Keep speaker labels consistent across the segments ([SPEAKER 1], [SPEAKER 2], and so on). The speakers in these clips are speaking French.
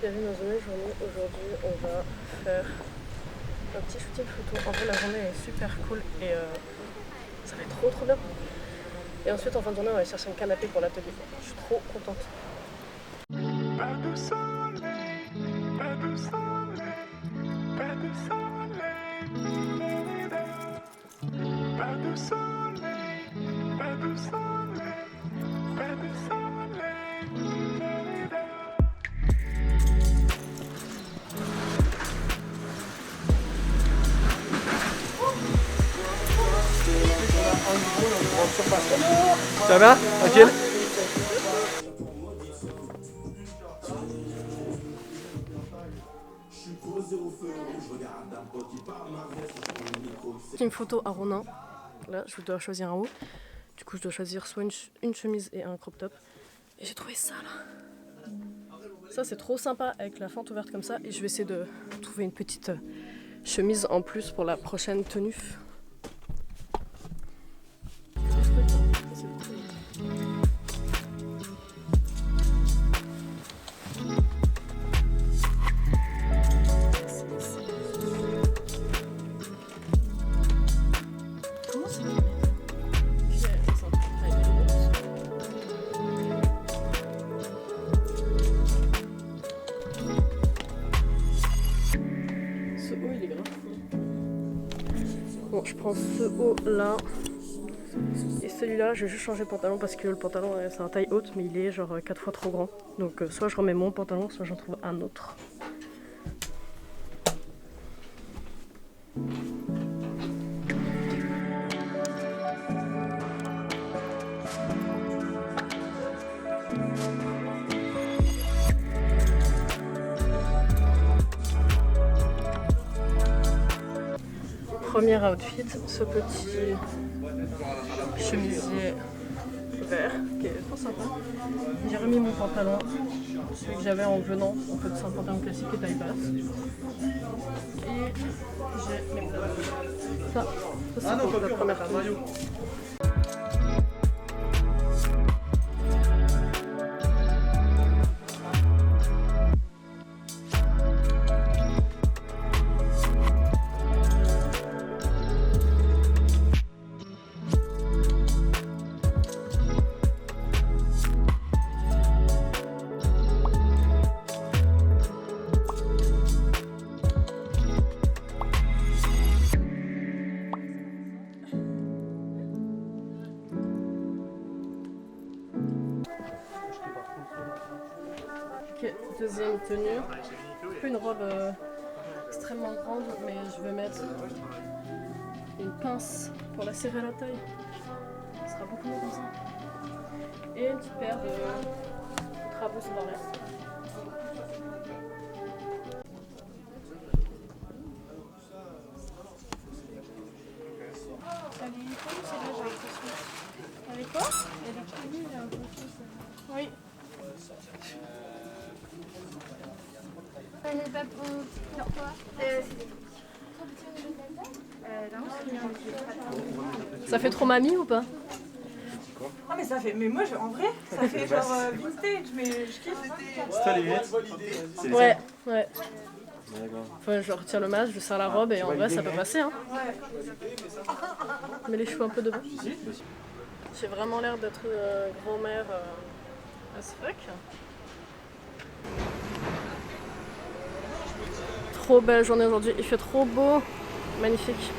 [SPEAKER 1] Bienvenue dans une nouvelle journée. Aujourd'hui, on va faire un petit shooting photo. En vrai, la journée est super cool et ça va être trop bien. Et ensuite, en fin de journée, on va aller chercher un canapé pour l'atelier. Je suis trop contente.
[SPEAKER 2] Pas de soleil, pas de soleil, pas de soleil, pas de soleil, pas de soleil, pas de soleil.
[SPEAKER 3] Ça va? Tranquille?
[SPEAKER 1] J'ai une photo à Ronin. Là, je dois choisir un haut. Du coup, je dois choisir soit une chemise et un crop top. Et j'ai trouvé ça là. Ça, c'est trop sympa avec la fente ouverte comme ça. Et je vais essayer de trouver une petite chemise en plus pour la prochaine tenue. Bon, je prends ce haut là et celui-là, je vais juste changer de pantalon parce que le pantalon c'est un taille haute mais il est genre 4 fois trop grand. Donc soit je remets mon pantalon, soit j'en trouve un autre. Premier outfit, ce petit chemisier vert qui est trop sympa. J'ai remis mon pantalon, celui que j'avais en venant, en fait c'est un pantalon classique et taille basse. Et j'ai mes ça c'est pour la première tenue. Ok, deuxième tenue. Plus une robe extrêmement grande, mais je vais mettre une pince pour la serrer à la taille. Ce sera beaucoup mieux comme ça. Et une petite paire de trabouses dorées.
[SPEAKER 4] Avec quoi? Oui. Les papons, sur quoi?
[SPEAKER 1] Ça fait trop mamie ou pas?
[SPEAKER 5] Ah mais ça fait, mais moi en vrai, ça fait genre vintage, mais je kiffe.
[SPEAKER 3] C'est toi les lunettes?
[SPEAKER 1] Ouais. Enfin, je retire le masque, je serre la robe et en vrai ça peut passer hein. Mais les cheveux un peu devant. J'ai vraiment l'air d'être grand-mère as fuck. Trop belle journée aujourd'hui, il fait trop beau, magnifique.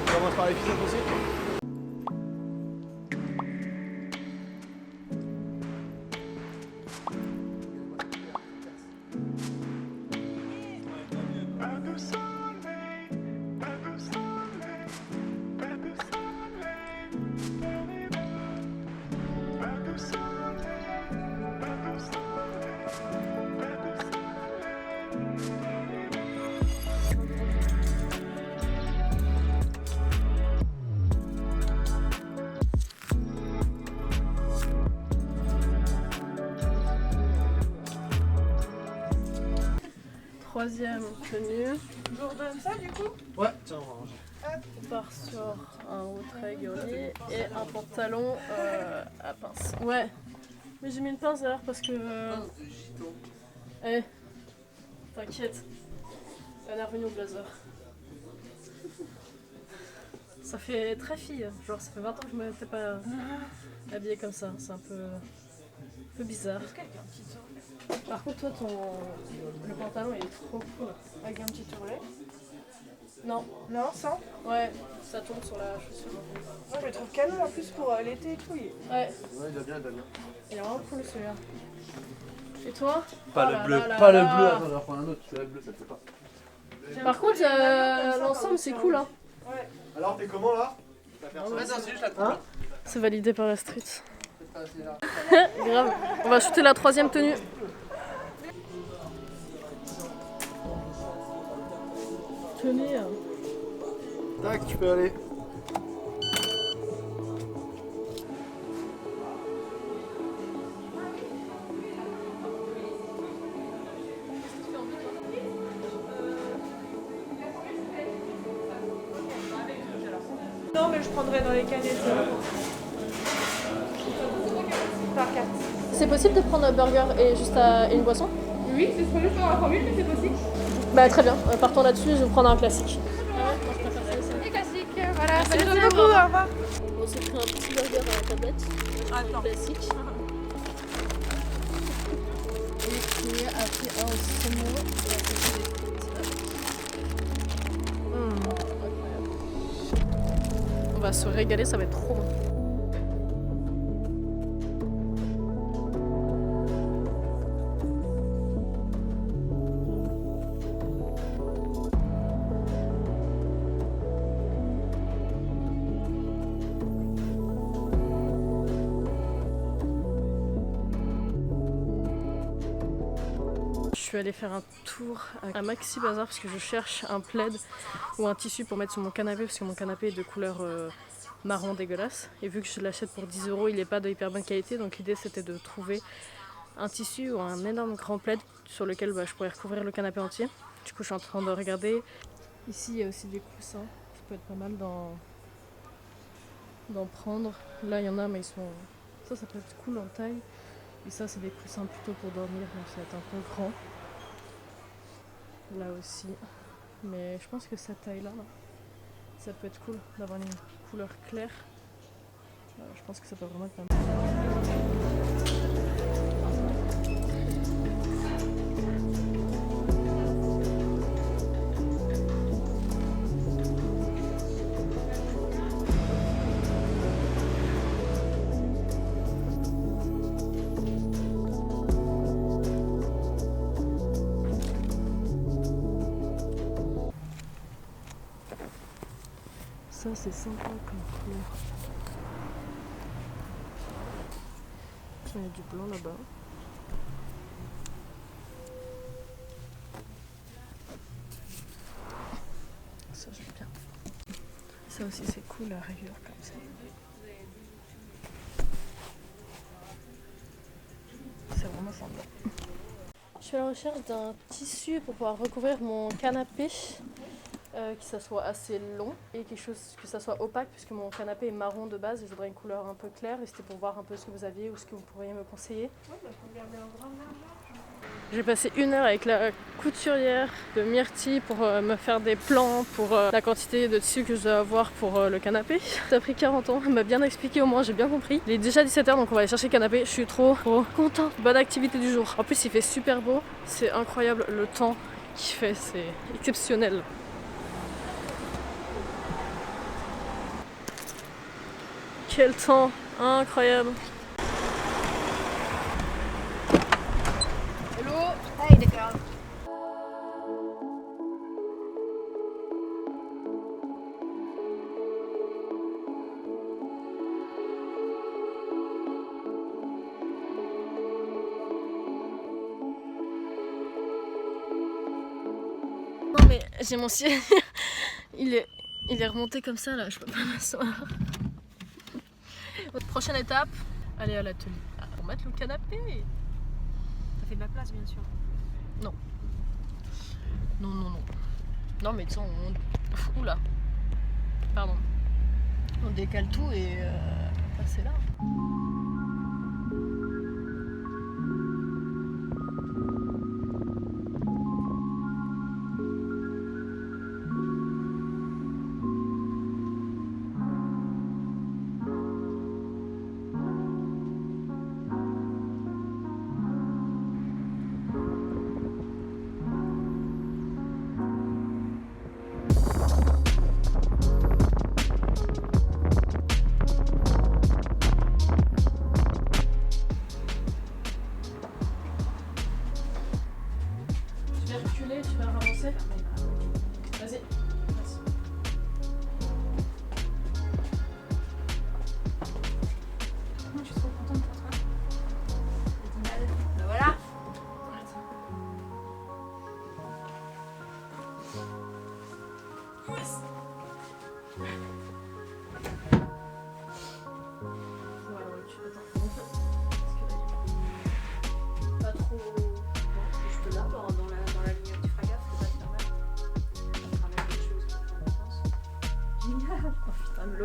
[SPEAKER 3] On commence par les filles aussi?
[SPEAKER 2] Pas de soleil, pas de soleil, pas de soleil, pas de soleil, pas de soleil, pas de soleil.
[SPEAKER 1] Troisième tenue.
[SPEAKER 5] Je vous redonne ça du coup?
[SPEAKER 3] Ouais, tiens, on va ranger.
[SPEAKER 1] On part sur un haut très girly et un pantalon à pince. Ouais, Mais j'ai mis une pince derrière parce que... Eh, t'inquiète. Elle est revenue au blazer. Ça fait très fille, genre ça fait 20 ans que je m'étais pas habillée comme ça, c'est un peu bizarre. Par contre toi le pantalon il est trop cool.
[SPEAKER 5] Avec un petit tourlet.
[SPEAKER 1] Non,
[SPEAKER 5] Non, sans.
[SPEAKER 1] ouais, ça tombe sur la chaussure.
[SPEAKER 5] Moi je le trouve canon en plus pour l'été et tout.
[SPEAKER 1] Ouais,
[SPEAKER 3] Ouais, il a bien, il a bien.
[SPEAKER 1] il est vraiment cool celui-là. Et toi?
[SPEAKER 3] Pas
[SPEAKER 1] Oh
[SPEAKER 3] le
[SPEAKER 1] là
[SPEAKER 3] bleu,
[SPEAKER 1] là là
[SPEAKER 3] pas le
[SPEAKER 1] là.
[SPEAKER 3] bleu. Attends, on va prendre un autre. Celui-là, le bleu, ça le fait pas.
[SPEAKER 1] Par contre l'ensemble c'est cool hein.
[SPEAKER 5] Ouais.
[SPEAKER 3] Alors, t'es comment là? Hein?
[SPEAKER 1] C'est validé par la street. Grave. On va shooter la 3e tenue. Tenez.
[SPEAKER 3] Tac, tu peux aller.
[SPEAKER 5] Non, mais je prendrais dans les canettes. Par carte.
[SPEAKER 1] C'est possible de prendre un burger et juste une boisson?
[SPEAKER 4] Oui, c'est trop juste dans la formule, mais c'est possible.
[SPEAKER 1] Bah très bien, partons là-dessus, je vais prendre un classique.
[SPEAKER 4] C'est classique, voilà.
[SPEAKER 5] Merci beaucoup, au revoir.
[SPEAKER 1] On s'est pris un petit burger à la tablette,
[SPEAKER 5] Attends.
[SPEAKER 1] classique. Et puis après un au saumon et à côté des frites. Incroyable. On va se régaler, ça va être trop bon. Je suis allée faire un tour à Maxi Bazar parce que je cherche un plaid ou un tissu pour mettre sur mon canapé parce que mon canapé est de couleur marron dégueulasse et vu que je l'achète pour 10 €, il n'est pas de hyper bonne qualité, donc l'idée c'était de trouver un tissu ou un énorme grand plaid sur lequel je pourrais recouvrir le canapé entier. Du coup je suis en train de regarder. Ici il y a aussi des coussins, ça peut être pas mal d'en prendre. Là il y en a mais ils sont... ça peut être cool en taille. Et ça c'est des coussins plutôt pour dormir, donc ça va être un peu grand. Là aussi. Mais je pense que cette taille-là, ça peut être cool d'avoir une couleur claire. Je pense que ça peut vraiment être pas mal. Ça c'est sympa comme couleur. Il y a du blanc là-bas. Ça j'aime bien. Ça aussi c'est cool la rayure comme ça. C'est vraiment sympa. Je suis à la recherche d'un tissu pour pouvoir recouvrir mon canapé. Que ça soit assez long et quelque chose que ça soit opaque puisque mon canapé est marron de base et je voudrais une couleur un peu claire et c'était pour voir un peu ce que vous aviez ou ce que vous pourriez me conseiller. J'ai passé 1 heure avec la couturière de Myrtille pour me faire des plans pour la quantité de tissu que je dois avoir pour le canapé. Ça a pris 40 ans, elle m'a bien expliqué, au moins j'ai bien compris. Il est déjà 17 h donc on va aller chercher le canapé, je suis trop contente. Bonne activité du jour. En plus il fait super beau, c'est incroyable le temps qu'il fait, c'est exceptionnel. Quel temps incroyable.
[SPEAKER 4] Hello. Hey, d'accord.
[SPEAKER 1] Non mais j'ai mon siège, il est remonté comme ça là, je peux pas m'asseoir. Prochaine étape, aller à l'atelier pour mettre le canapé.
[SPEAKER 5] Ça fait de la place bien sûr.
[SPEAKER 1] Non. Non mais tu sais, oula. Pardon. On décale tout et passer là.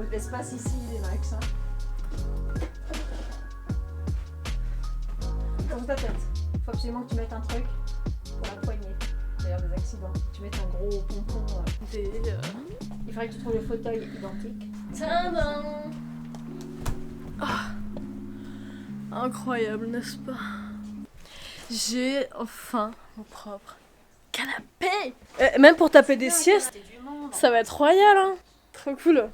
[SPEAKER 5] l'espace ici, il est max. Hein. Tourne ta tête. Faut absolument que tu mettes un truc pour la poignée. D'ailleurs, des accidents. Tu mets un gros pompon. Il faudrait que tu trouves le fauteuil identique.
[SPEAKER 1] Tadam! Ah. Incroyable, n'est-ce pas? J'ai enfin mon propre canapé! Même pour taper des siestes, ça va être royal, hein! Trop cool!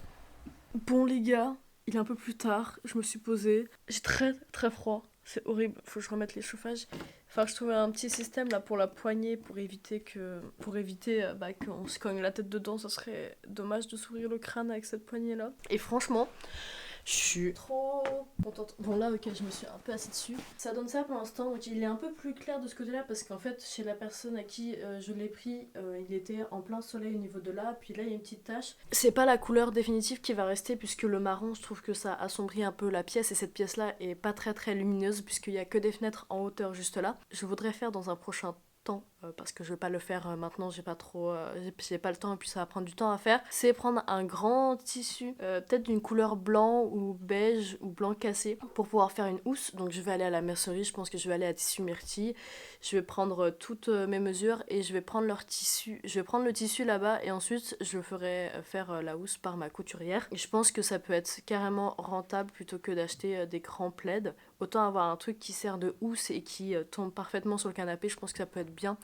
[SPEAKER 1] Bon, les gars, il est un peu plus tard, je me suis posée. J'ai très très froid, c'est horrible, faut que je remette les chauffages. Enfin, je trouvais un petit système là pour la poignée pour éviter qu'on se cogne la tête dedans. Ça serait dommage de s'ouvrir le crâne avec cette poignée là. Et franchement, je suis trop contente. Bon là, ok, je me suis un peu assise dessus. Ça donne ça pour l'instant. Donc il est un peu plus clair de ce côté-là parce qu'en fait, chez la personne à qui je l'ai pris, il était en plein soleil au niveau de là. Puis là, il y a une petite tache. C'est pas la couleur définitive qui va rester puisque le marron, je trouve que ça assombrit un peu la pièce. Et cette pièce-là est pas très très lumineuse puisqu'il y a que des fenêtres en hauteur juste là. Je voudrais faire dans un prochain temps parce que je vais pas le faire maintenant, j'ai pas le temps et puis ça va prendre du temps à faire, c'est prendre un grand tissu peut-être d'une couleur blanc ou beige ou blanc cassé pour pouvoir faire une housse. Donc je vais aller à la mercerie, je pense que je vais aller à Tissu Myrtille, je vais prendre toutes mes mesures et je vais prendre leur tissu, je vais prendre le tissu là-bas et ensuite je ferai faire la housse par ma couturière. Et je pense que ça peut être carrément rentable plutôt que d'acheter des grands plaids. Autant avoir un truc qui sert de housse et qui tombe parfaitement sur le canapé, je pense que ça peut être bien.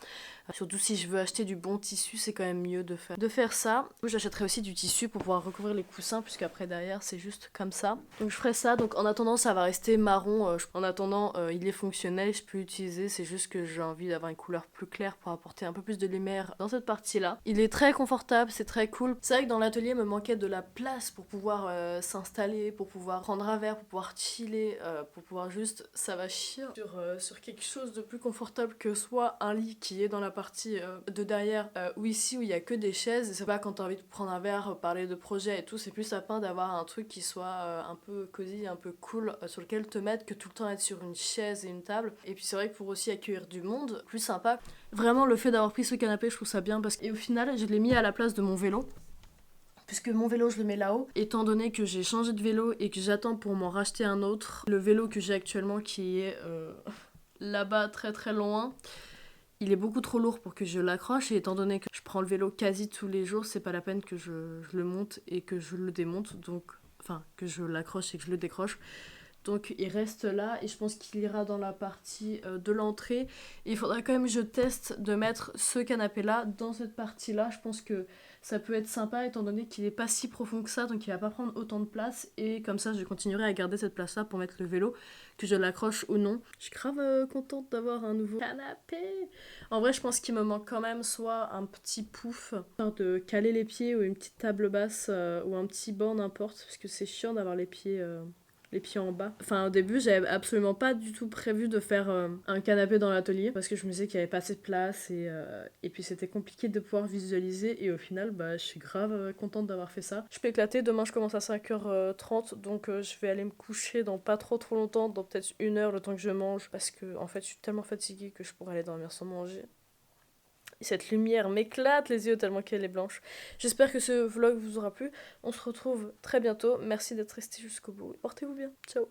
[SPEAKER 1] Surtout si je veux acheter du bon tissu, c'est quand même mieux de faire ça. J'achèterai aussi du tissu pour pouvoir recouvrir les coussins, puisque après derrière c'est juste comme ça. Donc je ferai ça. Donc en attendant, ça va rester marron. En attendant, il est fonctionnel, je peux l'utiliser. C'est juste que j'ai envie d'avoir une couleur plus claire pour apporter un peu plus de lumière dans cette partie-là. Il est très confortable, c'est très cool. C'est vrai que dans l'atelier, il me manquait de la place pour pouvoir s'installer, pour pouvoir prendre un verre, pour pouvoir chiller, pour pouvoir juste s'avachir sur quelque chose de plus confortable que soit un lit qui est dans la partie de derrière ou ici où il y a que des chaises. Et c'est pas quand t'as envie de prendre un verre, parler de projet et tout, c'est plus sapin d'avoir un truc qui soit un peu cosy, un peu cool sur lequel te mettre que tout le temps être sur une chaise et une table. Et puis c'est vrai que pour aussi accueillir du monde, plus sympa. Vraiment le fait d'avoir pris ce canapé, je trouve ça bien parce que... Et au final, je l'ai mis à la place de mon vélo. Puisque mon vélo je le mets là-haut, étant donné que j'ai changé de vélo et que j'attends pour m'en racheter un autre, le vélo que j'ai actuellement qui est là-bas très très loin, il est beaucoup trop lourd pour que je l'accroche et étant donné que je prends le vélo quasi tous les jours, c'est pas la peine que je le monte et que je le démonte, donc enfin que je l'accroche et que je le décroche. Donc il reste là et je pense qu'il ira dans la partie de l'entrée. Et il faudra quand même que je teste de mettre ce canapé là dans cette partie là. Je pense que ça peut être sympa étant donné qu'il est pas si profond que ça, donc il va pas prendre autant de place. Et comme ça je continuerai à garder cette place là pour mettre le vélo, que je l'accroche ou non. Je suis grave contente d'avoir un nouveau canapé. En vrai je pense qu'il me manque quand même soit un petit pouf, de caler les pieds ou une petite table basse ou un petit banc n'importe, parce que c'est chiant d'avoir les pieds en bas. Enfin au début j'avais absolument pas du tout prévu de faire un canapé dans l'atelier parce que je me disais qu'il y avait pas assez de place et puis c'était compliqué de pouvoir visualiser et au final je suis grave contente d'avoir fait ça. Je peux éclater, demain je commence à 5h30 donc je vais aller me coucher dans pas trop longtemps, dans peut-être 1 heure le temps que je mange parce que en fait je suis tellement fatiguée que je pourrais aller dormir sans manger. Cette lumière m'éclate les yeux tellement qu'elle est blanche. J'espère que ce vlog vous aura plu. On se retrouve très bientôt. Merci d'être resté jusqu'au bout. Portez-vous bien. Ciao.